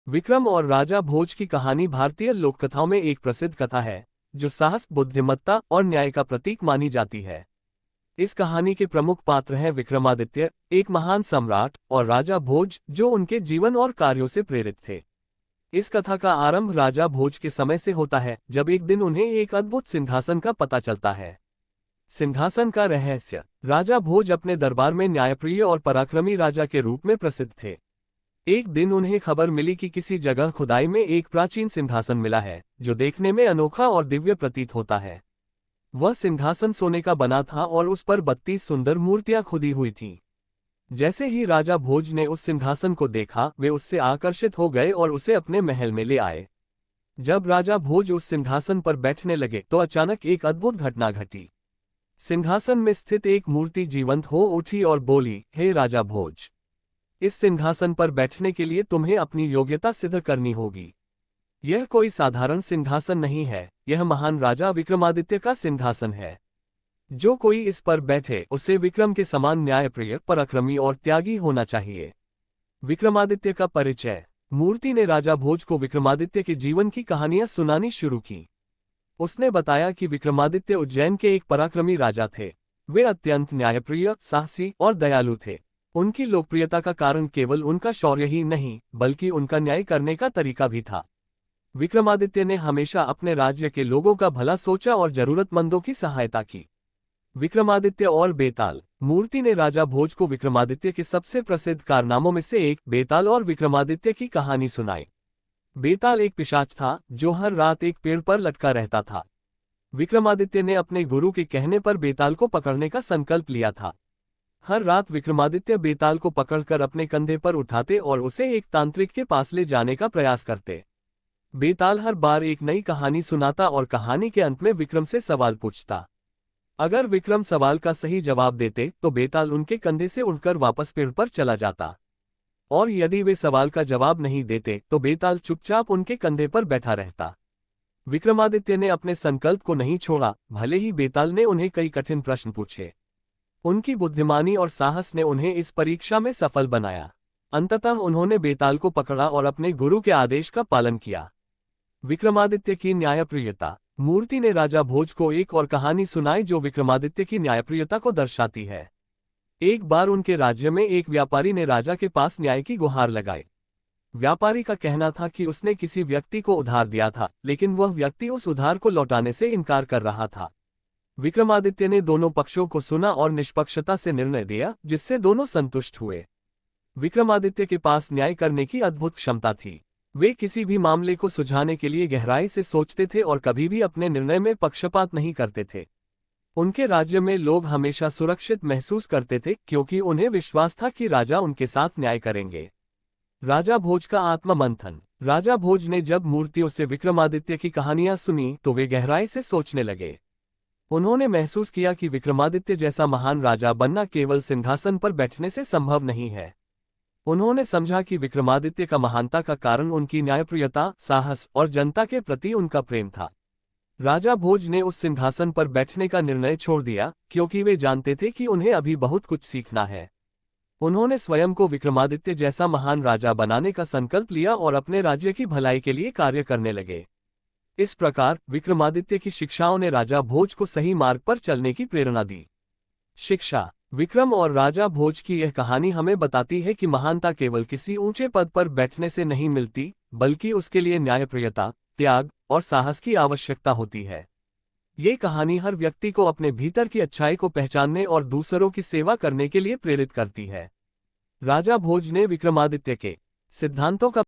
विक्रम और राजा भोज की कहानी भारतीय लोककथाओं में एक प्रसिद्ध कथा है, जो साहस, बुद्धिमत्ता और न्याय का प्रतीक मानी जाती है। इस कहानी के प्रमुख पात्र हैं विक्रमादित्य, एक महान सम्राट, और राजा भोज, जो उनके जीवन और कार्यों से प्रेरित थे। इस कथा का आरंभ राजा भोज के समय से होता है, जब एक दिन उन्हें एक अद्भुत सिंहासन का पता चलता है। सिंहासन का रहस्य। राजा भोज अपने दरबार में न्यायप्रिय और पराक्रमी राजा के रूप में प्रसिद्ध थे। एक दिन उन्हें खबर मिली कि किसी जगह खुदाई में एक प्राचीन सिंहासन मिला है, जो देखने में अनोखा और दिव्य प्रतीत होता है। वह सिंहासन सोने का बना था और उस पर 32 सुंदर मूर्तियां खुदी हुई थीं। जैसे ही राजा भोज ने उस सिंहासन को देखा, वे उससे आकर्षित हो गए और उसे अपने महल में ले आए। जब राजा भोज उस सिंहासन पर बैठने लगे, तो अचानक एक अद्भुत घटना घटी। सिंहासन में स्थित एक मूर्ति जीवंत हो उठी और बोली, हे राजा भोज, इस सिंहासन पर बैठने के लिए तुम्हें अपनी योग्यता सिद्ध करनी होगी। यह कोई साधारण सिंहासन नहीं है, यह महान राजा विक्रमादित्य का सिंहासन है। जो कोई इस पर बैठे, उसे विक्रम के समान न्यायप्रिय, पराक्रमी और त्यागी होना चाहिए। विक्रमादित्य का परिचय। मूर्ति ने राजा भोज को विक्रमादित्य के जीवन की कहानियां सुनानी शुरू की। उसने बताया कि विक्रमादित्य उज्जैन के एक पराक्रमी राजा थे। वे अत्यंत न्यायप्रिय, साहसी और दयालु थे। उनकी लोकप्रियता का कारण केवल उनका शौर्य ही नहीं, बल्कि उनका न्याय करने का तरीका भी था। विक्रमादित्य ने हमेशा अपने राज्य के लोगों का भला सोचा और जरूरतमंदों की सहायता की। विक्रमादित्य और बेताल। मूर्ति ने राजा भोज को विक्रमादित्य के सबसे प्रसिद्ध कारनामों में से एक, बेताल और विक्रमादित्य की कहानी सुनाई। बेताल एक पिशाच था, जो हर रात एक पेड़ पर लटका रहता था। विक्रमादित्य ने अपने गुरु के कहने पर बेताल को पकड़ने का संकल्प लिया था। हर रात विक्रमादित्य बेताल को पकड़कर अपने कंधे पर उठाते और उसे एक तांत्रिक के पास ले जाने का प्रयास करते। बेताल हर बार एक नई कहानी सुनाता और कहानी के अंत में विक्रम से सवाल पूछता। अगर विक्रम सवाल का सही जवाब देते, तो बेताल उनके कंधे से उड़कर वापस पेड़ पर चला जाता, और यदि वे सवाल का जवाब नहीं देते, तो बेताल चुपचाप उनके कंधे पर बैठा रहता। विक्रमादित्य ने अपने संकल्प को नहीं छोड़ा, भले ही बेताल ने उन्हें कई कठिन प्रश्न पूछे। उनकी बुद्धिमानी और साहस ने उन्हें इस परीक्षा में सफल बनाया। अंततः उन्होंने बेताल को पकड़ा और अपने गुरु के आदेश का पालन किया। विक्रमादित्य की न्यायप्रियता। मूर्ति ने राजा भोज को एक और कहानी सुनाई, जो विक्रमादित्य की न्यायप्रियता को दर्शाती है। एक बार उनके राज्य में एक व्यापारी ने राजा के पास न्याय की गुहार लगाई। व्यापारी का कहना था कि उसने किसी व्यक्ति को उधार दिया था, लेकिन वह व्यक्ति उस उधार को लौटाने से इनकार कर रहा था। विक्रमादित्य ने दोनों पक्षों को सुना और निष्पक्षता से निर्णय दिया, जिससे दोनों संतुष्ट हुए। विक्रमादित्य के पास न्याय करने की अद्भुत क्षमता थी। वे किसी भी मामले को सुलझाने के लिए गहराई से सोचते थे और कभी भी अपने निर्णय में पक्षपात नहीं करते थे। उनके राज्य में लोग हमेशा सुरक्षित महसूस करते थे, क्योंकि उन्हें विश्वास था कि राजा उनके साथ न्याय करेंगे। राजा भोज का आत्ममंथन। राजा भोज ने जब मूर्तियों से विक्रमादित्य की कहानियां सुनी, तो वे गहराई से सोचने लगे। उन्होंने महसूस किया कि विक्रमादित्य जैसा महान राजा बनना केवल सिंहासन पर बैठने से संभव नहीं है। उन्होंने समझा कि विक्रमादित्य का महानता का कारण उनकी न्यायप्रियता, साहस और जनता के प्रति उनका प्रेम था। राजा भोज ने उस सिंहासन पर बैठने का निर्णय छोड़ दिया, क्योंकि वे जानते थे कि उन्हें अभी बहुत कुछ सीखना है। उन्होंने स्वयं को विक्रमादित्य जैसा महान राजा बनाने का संकल्प लिया और अपने राज्य की भलाई के लिए कार्य करने लगे। इस प्रकार विक्रमादित्य की शिक्षाओं ने राजा भोज को सही मार्ग पर चलने की प्रेरणा दी। शिक्षा। विक्रम और राजा भोज की यह कहानी हमें बताती है कि महानता केवल किसी ऊंचे पद पर बैठने से नहीं मिलती, बल्कि उसके लिए न्यायप्रियता, त्याग और साहस की आवश्यकता होती है। ये कहानी हर व्यक्ति को अपने भीतर की अच्छाई को पहचानने और दूसरों की सेवा करने के लिए प्रेरित करती है। राजा भोज ने विक्रमादित्य के सिद्धांतों का